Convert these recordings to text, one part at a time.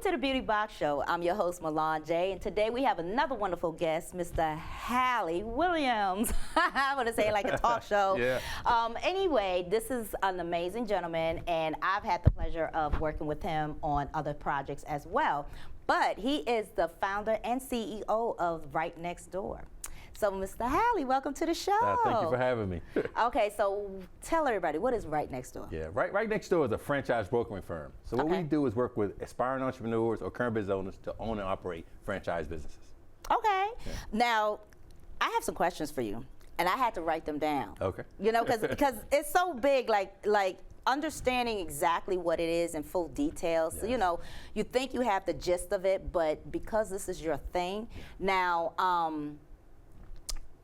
to the Beauty Box Show. I'm your host, Milan J, and today we have another wonderful guest, Mr. Hallie Williams. I want to say it like a talk show. Yeah. Anyway, this is an amazing gentleman, and I've had the pleasure of working with him on other projects as well. But he is the founder and CEO of Right Next Door. So, Mr. Hallie, welcome to the show. Thank you for having me. Okay, so tell everybody, what is Right Next Door? Yeah, Right Next Door is a franchise brokering firm. So what we do is work with aspiring entrepreneurs or current business owners to own and operate franchise businesses. Okay. Yeah. Now, I have some questions for you, and I had to write them down. Okay. You know, because it's so big, like understanding exactly what it is in full detail. So, Yes. you know, you think you have the gist of it, but because this is your thing, now,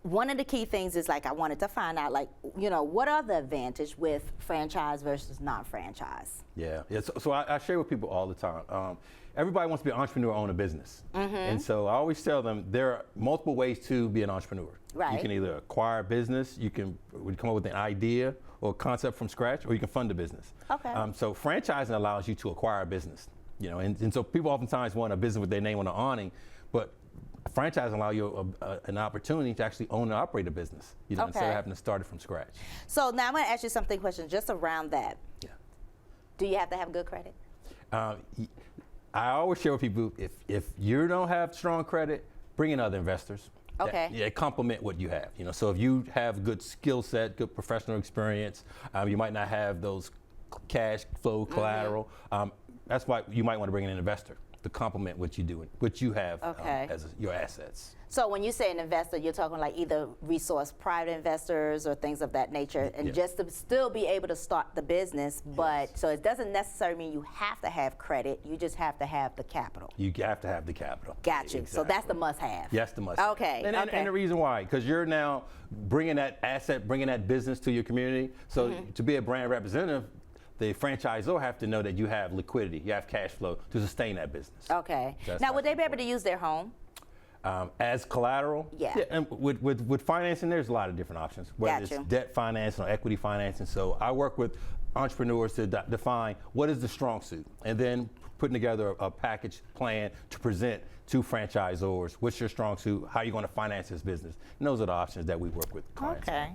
one of the key things is, like, I wanted to find out, like, you know, what are the advantage with franchise versus non-franchise? Yeah. So I share with people all the time. Everybody wants to be an entrepreneur, own a business. And so I always tell them there are multiple ways to be an entrepreneur. Right. You can either acquire a business, you can come up with an idea or a concept from scratch, or you can fund a business. Okay. So franchising allows you to acquire a business. You know, and so people oftentimes want a business with their name on the awning, but franchising allow you an opportunity to actually own and operate a business, you know, instead of having to start it from scratch. So now I'm going to ask you questions just around that. Yeah. Do you have to have good credit? I always share with people, if you don't have strong credit, bring in other investors. Okay. That complement what you have. You know, so if you have good skill set, good professional experience, you might not have those cash flow collateral. That's why you might want to bring in an investor to complement what you do, what you have as your assets. So when you say an investor, you're talking like either resource private investors or things of that nature, and just to still be able to start the business. But so it doesn't necessarily mean you have to have credit. You just have to have the capital. You have to have the capital. Got you. Exactly. So that's the must-have. Yes, the must. Okay. And the reason why, because you're now bringing that asset, bringing that business to your community. So to be a brand representative, the franchisor have to know that you have liquidity, you have cash flow to sustain that business. Okay. Now, would they be able to use their home? As collateral? Yeah. And with financing, there's a lot of different options, whether it's debt financing or equity financing. So I work with entrepreneurs to define what is the strong suit, and then putting together a package plan to present to franchisors. What's your strong suit? How are you going to finance this business? And those are the options that we work with clients. Okay.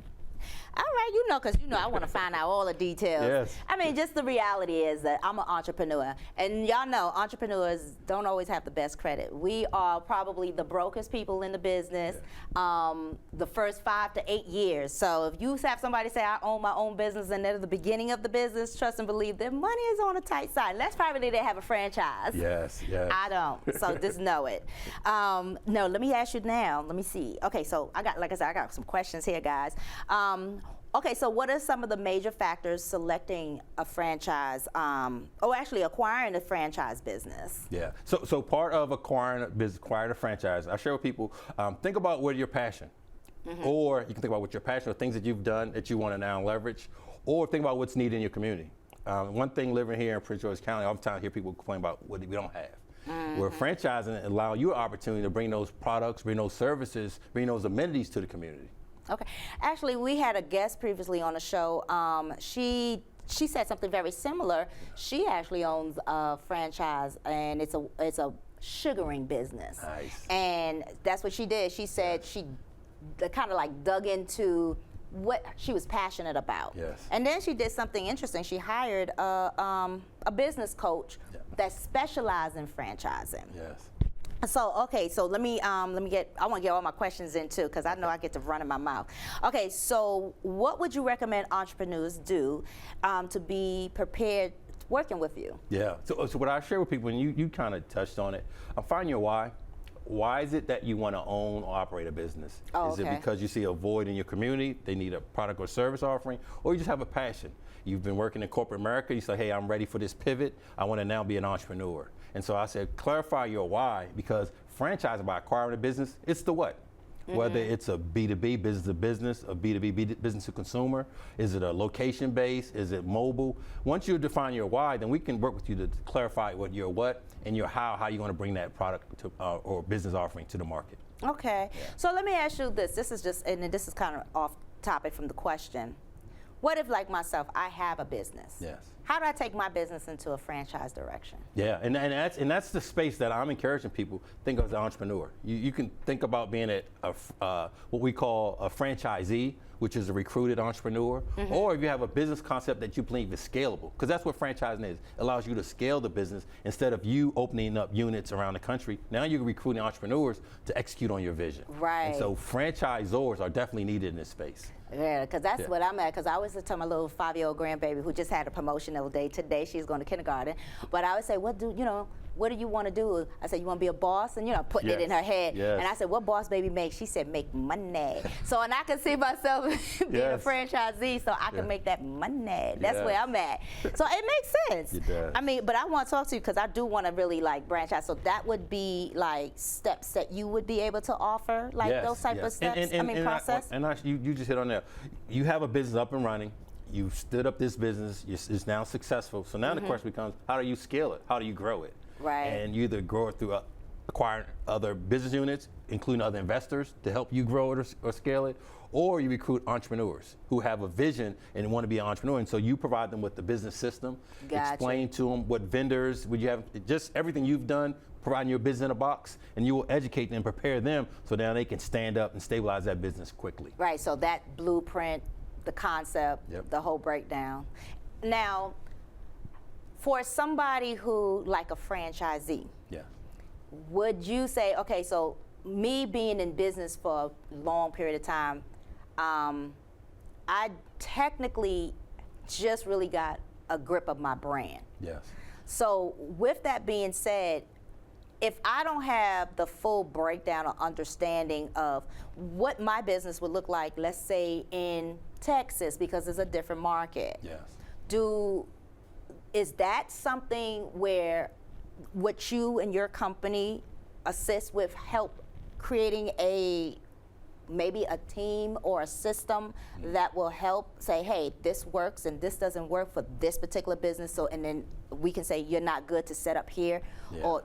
All right, you know, because, you know, I want to find out all the details. Yes. I mean, just the reality is that I'm an entrepreneur. And y'all know entrepreneurs don't always have the best credit. We are probably the brokest people in the business the first 5 to 8 years. So if you have somebody say, I own my own business, and they're at the beginning of the business, trust and believe their money is on a tight side. Unless probably they have a franchise. Yes, yes. I don't, so just know it. No, let me ask you now. Let me see. Okay, so like I said, I got some questions here, guys. Okay, so what are some of the major factors selecting a franchise, or actually acquiring a franchise business? Yeah, so part of acquiring a franchise, I share with people, think about what your passion, or you can think about what your passion or things that you've done that you want to now leverage, or think about what's needed in your community. One thing living here in Prince George's County, oftentimes I hear people complain about what we don't have. Where franchising allow you an opportunity to bring those products, bring those services, bring those amenities to the community. Okay. Actually, we had a guest previously on the show. She said something very similar. She actually owns a franchise, and it's a sugaring business. Nice. And that's what she did. She said she kind of like dug into what she was passionate about. Yes. And then she did something interesting. She hired a business coach that specialized in franchising. Yes. So, okay, so let me I want to get all my questions in too, because I know I get to run in my mouth. Okay, so what would you recommend entrepreneurs do to be prepared working with you? Yeah, so what I share with people, and you kind of touched on it, find your why. Why is it that you want to own or operate a business? Oh, is it because you see a void in your community, they need a product or service offering, or you just have a passion? You've been working in corporate America, you say, hey, I'm ready for this pivot, I want to now be an entrepreneur. And so I said, clarify your why, because franchising by acquiring a business, it's the what? Whether it's a B2B, business to business, a B2B, business to consumer, is it a location based, is it mobile? Once you define your why, then we can work with you to clarify what your what and your how you're going to bring that product to, or business offering to the market. Okay, so let me ask you this. This is kind of off topic from the question. what if, like myself, I have a business? Yes. How do I take my business into a franchise direction? Yeah, and that's the space that I'm encouraging people think of as an entrepreneur. You can think about being what we call a franchisee, which is a recruited entrepreneur, or if you have a business concept that you believe is scalable, because that's what franchising is. It allows you to scale the business instead of you opening up units around the country. Now you're recruiting entrepreneurs to execute on your vision. Right. And so franchisors are definitely needed in this space. Yeah, because that's what I'm at. Because I always tell my little 5-year-old grandbaby who just had a promotion the other day. Today she's going to kindergarten. But I would say, what do you want to do? I said, you want to be a boss? And putting it in her head. Yes. And I said, what boss baby make? She said, make money. So, and I can see myself being a franchisee, so I can make that money. That's where I'm at. So it makes sense. It does. I mean, but I want to talk to you because I do want to really like branch out. So that would be like steps that you would be able to offer, like those type of steps. Process. You just hit on that. You have a business up and running. You stood up this business. It's now successful. So now the question becomes, how do you scale it? How do you grow it? Right. And you either grow it through acquiring other business units, including other investors to help you grow it or scale it, or you recruit entrepreneurs who have a vision and want to be an entrepreneur. And so you provide them with the business system, explain to them what vendors, would you have, just everything you've done, providing your business in a box, and you will educate them and prepare them so now they can stand up and stabilize that business quickly. Right, so that blueprint, the concept, the whole breakdown. Now, for somebody who, like a franchisee, would you say, okay, so me being in business for a long period of time, I technically just really got a grip of my brand. Yes. So with that being said, if I don't have the full breakdown or understanding of what my business would look like, let's say in Texas, because it's a different market. Yes. Is that something where what you and your company assist with help creating maybe a team or a system that will help say, hey, this works and this doesn't work for this particular business, so and then we can say you're not good to set up here, or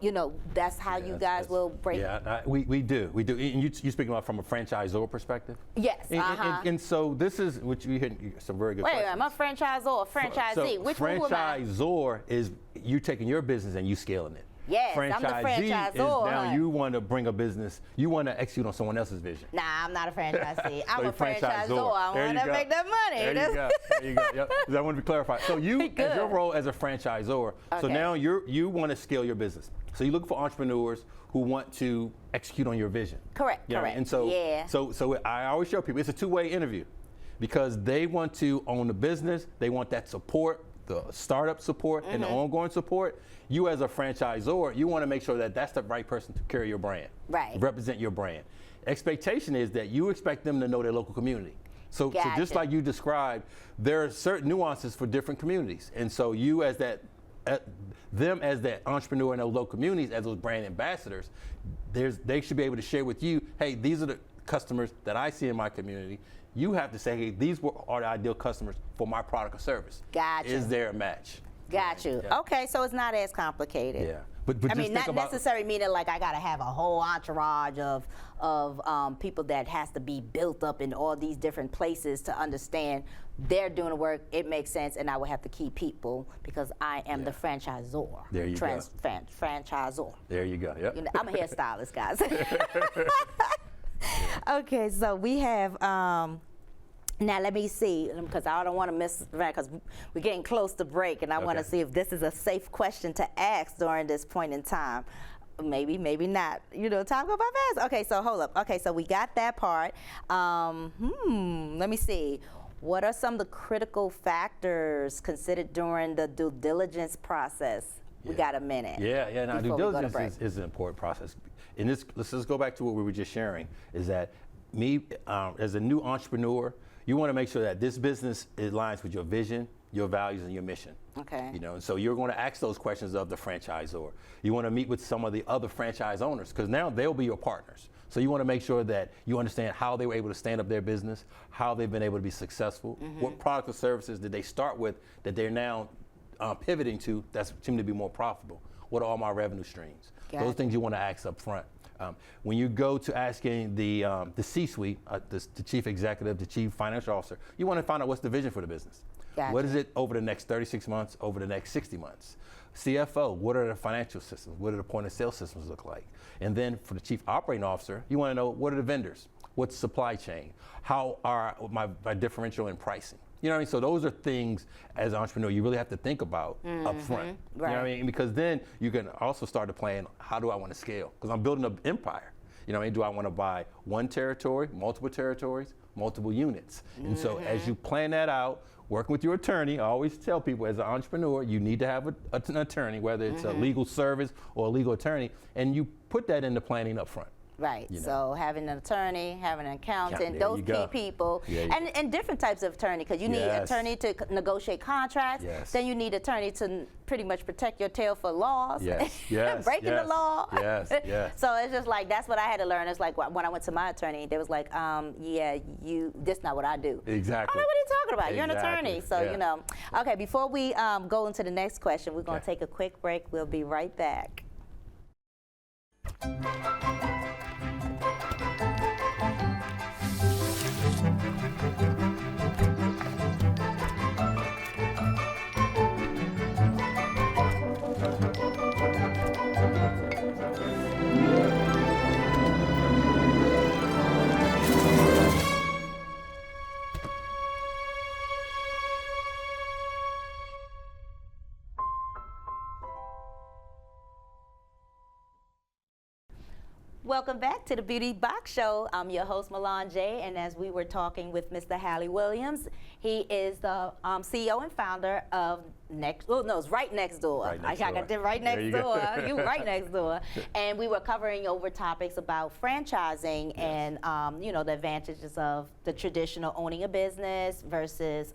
that's how you guys will break. Yeah, we do. And you're speaking about from a franchisor perspective? Yes. And so this is what you hit some very good questions. Wait, I'm a franchisor or franchisee. So Which one am I? franchisor is you taking your business and you scaling it. Yes, I'm the franchisor. Is now you want to bring a business, you want to execute on someone else's vision. Nah, I'm not a franchisee. I'm a franchisor. I There want to make that money. There you go. There you go. Yep. I want to be clarified. So you, as your role as a franchisor, so now you want to scale your business. So you look for entrepreneurs who want to execute on your vision. Correct. Correct. And so I always show people it's a two-way interview, because they want to own the business, they want that support, the startup support and the ongoing support. You as a franchisor, you want to make sure that that's the right person to carry your brand, represent your brand. Expectation is that you expect them to know their local community. So just like you described, there are certain nuances for different communities. And so you as them as that entrepreneur in those local communities, as those brand ambassadors, they should be able to share with you, hey, these are the customers that I see in my community. You have to say, hey, these are the ideal customers for my product or service. Gotcha. Is there a match? Got you. Yeah. Okay, so it's not as complicated. Yeah. But I mean, not necessarily meaning like I gotta have a whole entourage of people that has to be built up in all these different places to understand they're doing the work. It makes sense, and I would have to keep people because I am the franchisor. There you go. Franchisor. There you go. Yep. I'm a hairstylist, guys. Okay, so we have. Now let me see, because I don't want to miss, because we're getting close to break, and I want to see if this is a safe question to ask during this point in time. Maybe, maybe not. Time go by fast. Okay, so hold up. Okay, so we got that part. Let me see. What are some of the critical factors considered during the due diligence process? We got a minute. Yeah. Now, due diligence is an important process. And let's just go back to what we were just sharing, is that me, as a new entrepreneur, you want to make sure that this business aligns with your vision, your values, and your mission. Okay. And so you're going to ask those questions of the franchisor. You want to meet with some of the other franchise owners, because now they'll be your partners. So you want to make sure that you understand how they were able to stand up their business, how they've been able to be successful, what product or services did they start with that they're now pivoting to that seem to be more profitable. What are all my revenue streams? Gotcha. Those things you want to ask up front. When you go to asking the C-suite, the chief executive, the chief financial officer, you want to find out what's the vision for the business. Gotcha. What is it over the next 36 months, over the next 60 months? CFO, what are the financial systems? What do the point of sale systems look like? And then for the chief operating officer, you want to know what are the vendors? What's supply chain? How are my differential in pricing? You know what I mean? So those are things as an entrepreneur you really have to think about up front. Right. You know what I mean? Because then you can also start to plan, how do I want to scale? Because I'm building an empire. You know what I mean? Do I want to buy one territory, multiple territories, multiple units? And so as you plan that out, working with your attorney, I always tell people as an entrepreneur, you need to have an attorney, whether it's a legal service or a legal attorney, and you put that into planning up front. Right. You know. So having an attorney, having an accountant, There those you key go. people, Yeah, and different types of attorney, because you need Yes. attorney to negotiate contracts. Yes. Then you need attorney to pretty much protect your tail for laws. Yes, yes, breaking the yes, law. yes, yes. So it's just like that's what I had to learn. It's like when I went to my attorney, they was like, yeah, this not what I do. Exactly. I'm like, what are you talking about? You're an Exactly. attorney. So Yeah. you know. Okay, before we go into the next question, we're gonna Okay. take a quick break. We'll be right back. Welcome back to the Beauty Box Show. I'm your host, Milan J, and as we were talking with Mr. Hallie Williams, he is the CEO and founder of it's Right Next Door. Right Next I got Door. the Right There Next you go. Door. You Right Next Door. And we were covering over topics about franchising and the advantages of the traditional owning a business versus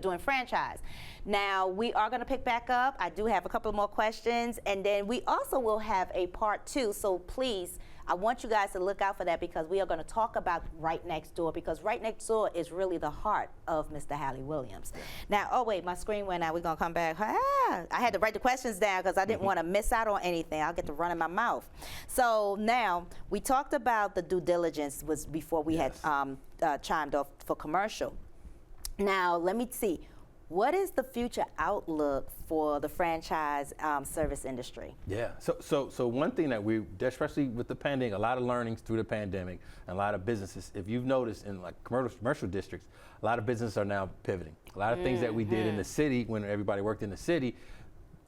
doing franchise. Now, we are going to pick back up. I do have a couple more questions, and then we also will have a part 2. So please, I want you guys to look out for that because we are going to talk about Right Next Door because Right Next Door is really the heart of Mr. Hallie Williams. Now, oh wait, my screen went out. We're going to come back. I had to write the questions down because I didn't want to miss out on anything. I'll get to run in my mouth. So now, we talked about the due diligence was before we Yes. had chimed off for commercial. Now, let me see. What is the future outlook for the franchise service industry? Yeah. So one thing that we, especially with the pandemic, a lot of learnings through the pandemic, and a lot of businesses. If you've noticed in like commercial districts, a lot of businesses are now pivoting. A lot of things that we did in the city when everybody worked in the city,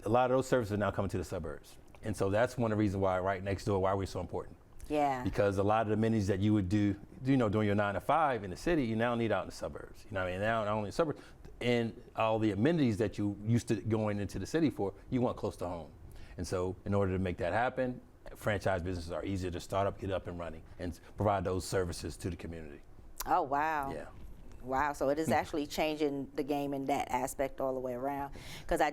a lot of those services are now coming to the suburbs. And so that's one of the reasons why Right Next Door, why we're so important. Yeah. Because a lot of the amenities that you would do, doing your 9 to 5 in the city, you now need out in the suburbs. You know what I mean? Now not only in the suburbs, and all the amenities that you used to going into the city for, you want close to home. And so in order to make that happen, franchise businesses are easier to start up, get up and running, and provide those services to the community. Oh, wow. Yeah. Wow, so it is actually changing the game in that aspect all the way around. Because I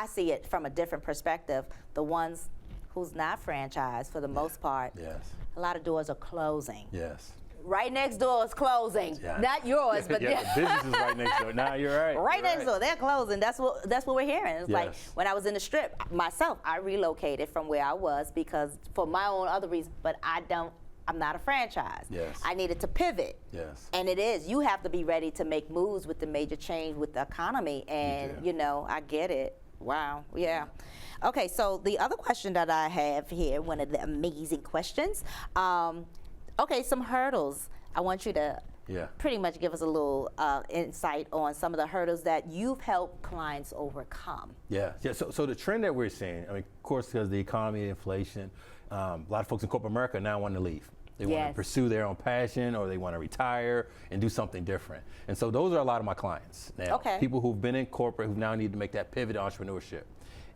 see it from a different perspective. The ones who's not franchised, for the most part, Yes. a lot of doors are closing. Yes. Right Next Door is closing. Yeah. Not yours, but yeah, the business is right next door. Nah, you're right. Right You're next door, they're closing. That's what we're hearing. It's like Yes. when I was in the Strip myself, I relocated from where I was because for my own other reasons. But I'm not a franchise. Yes. I needed to pivot. Yes. And it is. You have to be ready to make moves with the major change with the economy. And do. I get it. Wow. Yeah. Okay. So the other question that I have here, one of the amazing questions. Okay, some hurdles. I want you to pretty much give us a little insight on some of the hurdles that you've helped clients overcome. Yeah. So the trend that we're seeing, I mean, of course, because of the economy, inflation, a lot of folks in corporate America now want to leave. They want to pursue their own passion, or they want to retire and do something different. And so those are a lot of my clients now. Okay. People who've been in corporate who now need to make that pivot to entrepreneurship.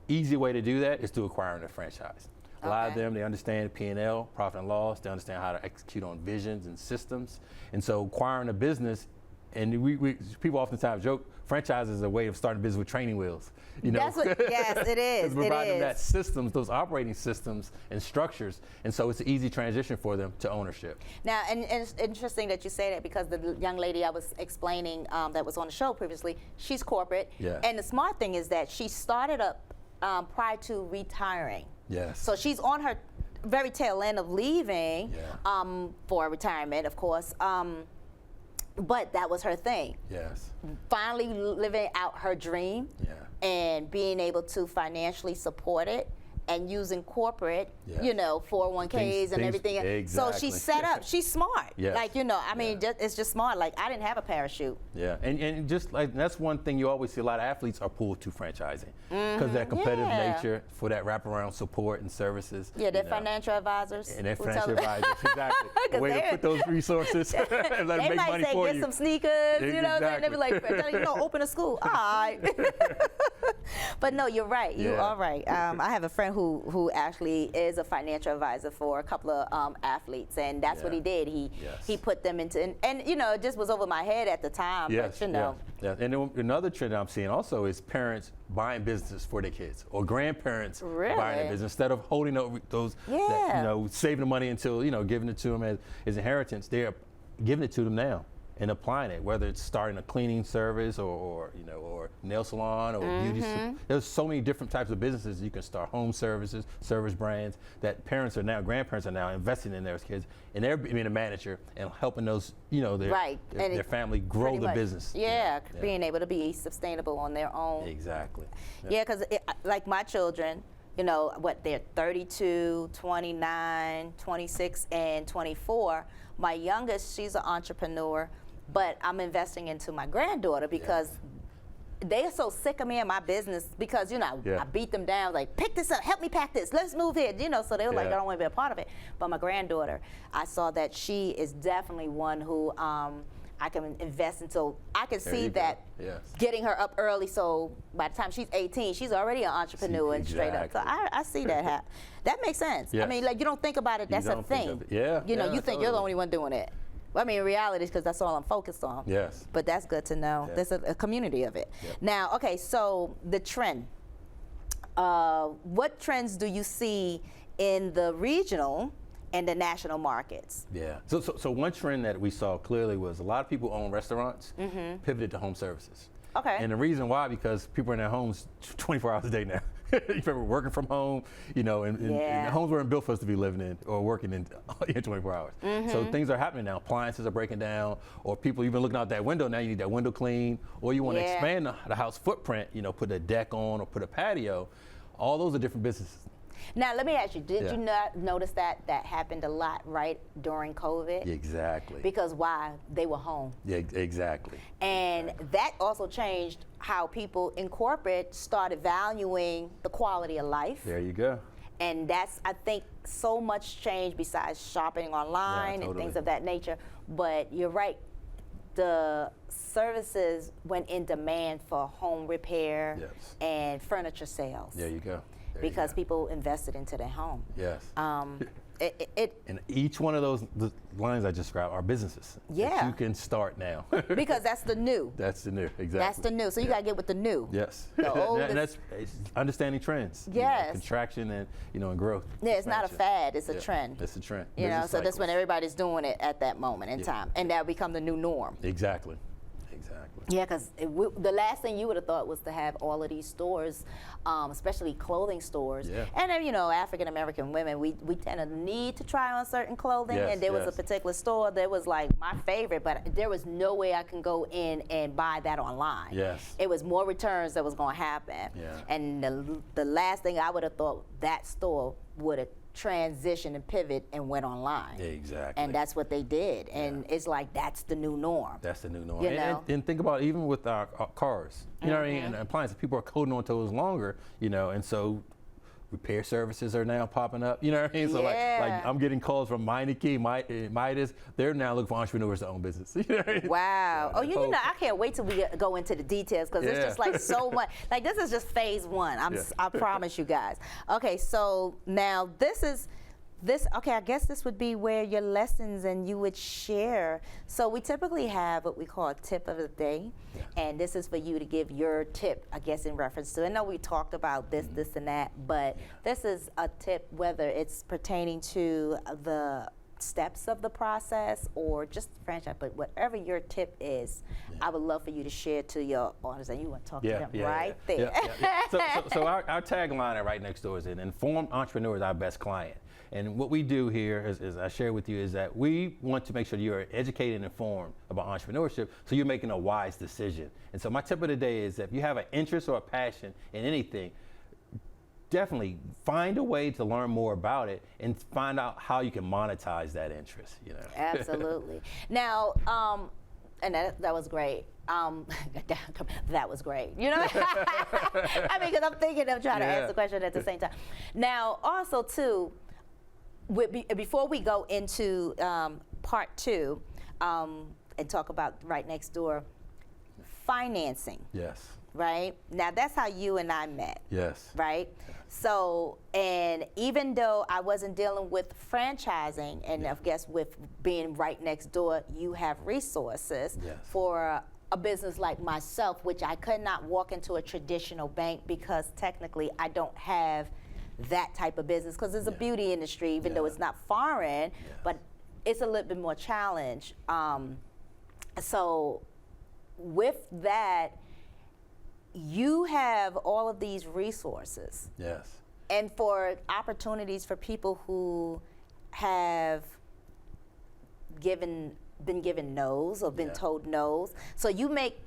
Easy way to do that is through acquiring a franchise. A lot of them, they understand P&L, profit and loss. They understand how to execute on visions and systems. And so acquiring a business, and we people oftentimes joke, franchise is a way of starting a business with training wheels. That's what, yes, it is. It's providing them that systems, those operating systems and structures. And so it's an easy transition for them to ownership. Now, and it's interesting that you say that because the young lady I was explaining that was on the show previously, she's corporate. Yeah. And the smart thing is that she started up prior to retiring. Yes. So she's on her very tail end of leaving Yeah. for retirement, of course. But that was her thing. Yes. Finally living out her dream Yeah. and being able to financially support it and using corporate, Yes. 401ks and everything. So Exactly. she's set up. She's smart. Yes. It's just smart. Like, I didn't have a parachute. Yeah, and just like that's one thing you always see a lot of athletes are pulled to franchising because that competitive Yeah. nature for that wraparound support and services. Yeah, they're financial advisors. And they're who financial tell- advisors, exactly. A 'Cause way to they're- put those resources and let them They make might money say, for get you. some sneakers, you know what I'm saying? They be like, Exactly. open a school. All right. But no, you're right. You Yeah. are right. I have a friend who actually is a financial advisor for a couple of athletes, and that's what Yeah. he did. Yes. He put them into, and it just was over my head at the time. Yes, but yeah. And then another trend I'm seeing also is parents buying businesses for their kids, or grandparents Really? buying a business instead of holding those, Yeah. saving the money until giving it to them as inheritance. They're giving it to them now and applying it, whether it's starting a cleaning service or nail salon or beauty. There's so many different types of businesses you can start. Home services, service brands that grandparents are now investing in their kids, and they're being a manager and helping those, Right. And their family grow pretty the much. business. Yeah, being able to be sustainable on their own. Exactly. Yeah, because like my children, they're 32, 29, 26, and 24. My youngest, she's an entrepreneur, but I'm investing into my granddaughter because they're so sick of me and my business because, I beat them down, like, pick this up, help me pack this, let's move here, so they were like, I don't want to be a part of it. But my granddaughter, I saw that she is definitely one who I can invest in. So I can see that getting her up early, so by the time she's 18, she's already an entrepreneur and straight up. So I see that happen. That makes sense. Yes. I mean, like, you don't think about it, that's a don't think thing. of it. Yeah, You think you're the totally. only one doing it. Well, I mean, in reality, because that's all I'm focused on. Yes. But that's good to know. Yeah. There's a community of it. Yeah. Now, okay, so the trend. What trends do you see in the regional and the national markets? Yeah. So one trend that we saw clearly was a lot of people own restaurants pivoted to home services. Okay. And the reason why, because people are in their homes 24 hours a day now. People are working from home, and the homes weren't built for us to be living in or working in 24 hours. So things are happening now. Appliances are breaking down, or people even looking out that window now. You need that window clean, or you want to expand the house footprint. Put a deck on or put a patio. All those are different businesses. Now, let me ask you, did you not notice that happened a lot right during COVID? Exactly. Because why? They were home. Yeah, exactly. And that also changed how people in corporate started valuing the quality of life. There you go. And that's, I think, so much change besides shopping online and things of that nature. But you're right. The services went in demand for home repair and furniture sales. There you go. Because people invested into their home. Yes. And each one of those lines I just described are businesses that you can start now. because that's the new. That's the new, exactly. That's the new. So you got to get with the new. Yes. The oldest. And that's understanding trends. Yes. Contraction and growth. Yeah, it's not a expansion. fad, it's a trend. It's a trend. So Business that's when cycles. everybody's doing it at that moment in time. And that'll become the new norm. Exactly. Yeah, because the last thing you would have thought was to have all of these stores, especially clothing stores. Yeah. And then, African American women, we tend to need to try on certain clothing. Yes, and there was a particular store that was like my favorite, but there was no way I can go in and buy that online. Yes. It was more returns that was going to happen. Yeah. And the last thing I would have thought, that store would have transitioned and pivot and went online. Exactly. And that's what they did. And it's like, that's the new norm. That's the new norm. You And, know? and think about even with our cars, you know what I mean, and appliances, people are holding on to those longer, and so repair services are now popping up, you know what I mean? So like I'm getting calls from Meineke, Midas, they're now looking for entrepreneurs to own business. You know what I mean? Wow. So I can't wait till we go into the details because it's just like so much. Like this is just phase one. I promise you guys. Okay, so now okay, I guess this would be where your lessons and you would share. So we typically have what we call a tip of the day. And this is for you to give your tip, I guess, in reference to, I know we talked about this and that, but this is a tip whether it's pertaining to the steps of the process or just franchise, but whatever your tip is, I would love for you to share to your audience, and you want to talk to them right there. So our tagline at Right Next Door is an informed entrepreneur is our best client. And what we do here, as I share with you, is that we want to make sure you're educated and informed about entrepreneurship so you're making a wise decision. And so my tip of the day is that if you have an interest or a passion in anything, definitely find a way to learn more about it and find out how you can monetize that interest. Absolutely. Now, and that was great. That was great. I mean, because I'm thinking of trying to ask the question at the same time. Now, also too, before we go into part 2 and talk about Right Next Door, financing. Yes. Right? Now, that's how you and I met. Yes. Right? So, and even though I wasn't dealing with franchising, and I guess with being right next door, you have resources for a business like myself, which I could not walk into a traditional bank because technically I don't have that type of business because it's a beauty industry, even though it's not foreign, but it's a little bit more challenge. So with that, you have all of these resources. Yes. And for opportunities for people who have been given no's or been told no's. So you make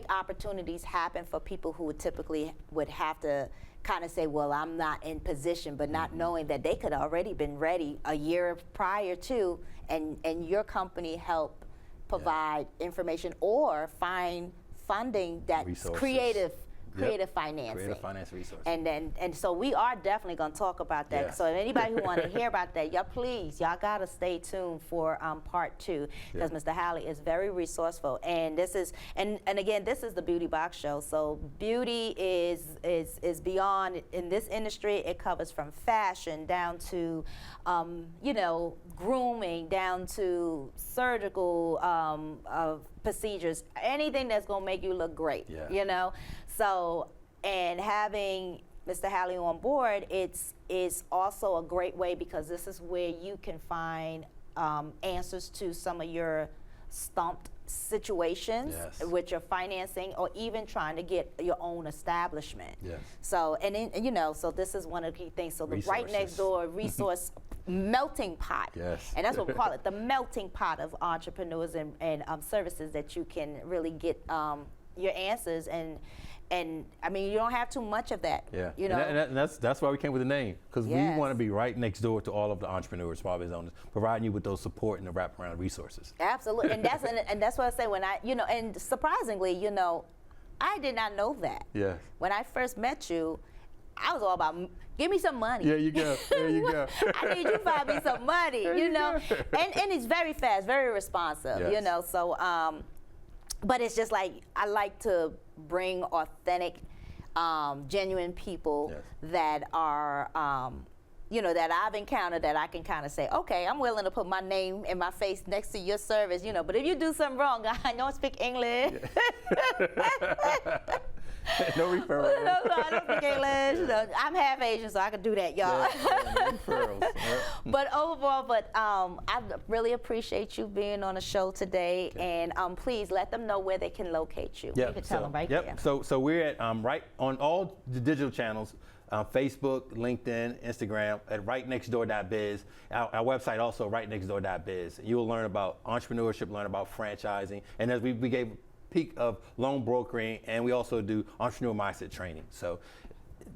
opportunities happen for people who would typically would have to kind of say, well, I'm not in position, but not knowing that they could already been ready a year prior to, and your company help provide information or find funding that's resources. creative financing. Creative finance resources. And so we are definitely going to talk about that. So if anybody who want to hear about that, y'all got to stay tuned for part 2 because Mr. Hallie is very resourceful. And this is and again, this is the Beauty Box Show. So beauty is beyond in this industry. It covers from fashion down to grooming, down to surgical procedures, anything that's going to make you look great. So, and having Mr. Hallie on board, it's also a great way because this is where you can find answers to some of your stumped situations with your financing or even trying to get your own establishment. So, so this is one of the key things. So the Right Next Door resource melting pot. And that's what we call it, the melting pot of entrepreneurs and services that you can really get your answers and I mean, you don't have too much of that. And that's why we came with the name, because we want to be right next door to all of the entrepreneurs, small business owners, providing you with those support and the wraparound resources. Absolutely, and that's what I say when and surprisingly, I did not know that. When I first met you, I was all about give me some money. There you go. I need you to find me some money. And it's very fast, very responsive. So. But it's just like I like to bring authentic, genuine people that are, that I've encountered that I can kind of say, okay, I'm willing to put my name and my face next to your service, But if you do something wrong, I don't speak English. No referrals. No, I don't speak English. I'm half Asian, so I can do that, y'all. No referrals. But overall, I really appreciate you being on the show today, and please let them know where they can locate you. You can tell them right there. So we're at right on all the digital channels. Facebook, LinkedIn, Instagram at rightnextdoor.biz. Our website also rightnextdoor.biz. You will learn about entrepreneurship, learn about franchising, and as we gave peak of loan brokering, and we also do entrepreneur mindset training. So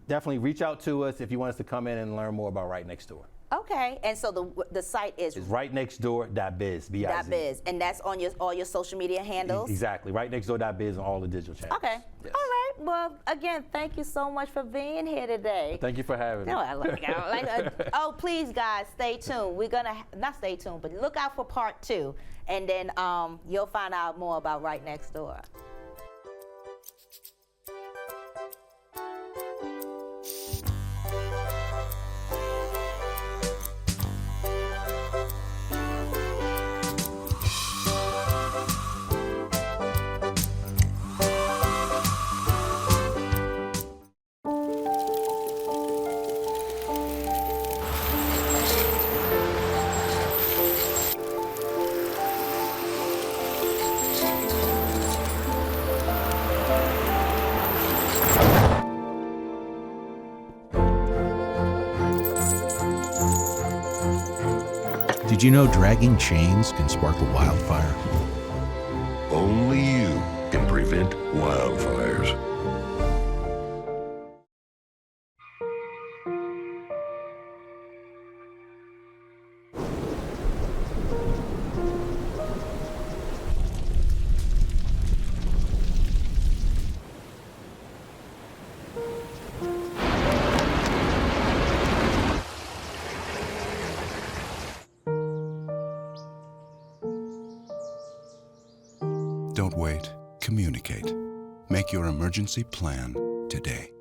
definitely reach out to us if you want us to come in and learn more about Right Next Door. Okay, and so the site is rightnextdoor.biz, B-I-Z. .biz, and that's on all your social media handles? Exactly, rightnextdoor.biz on all the digital channels. Okay, all right. Well, again, thank you so much for being here today. Thank you for having me. No, I like it. Oh, please, guys, stay tuned. We're gonna not stay tuned, but look out for part 2, and then you'll find out more about Right Next Door. Did you know dragging chains can spark a wildfire? Only you can prevent wildfires. Don't wait. Communicate. Make your emergency plan today.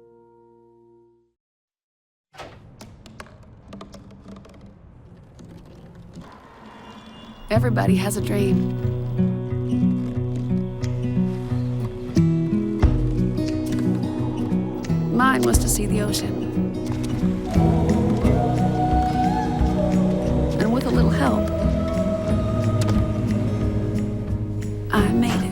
Everybody has a dream. Mine was to see the ocean. And with a little help, I made it.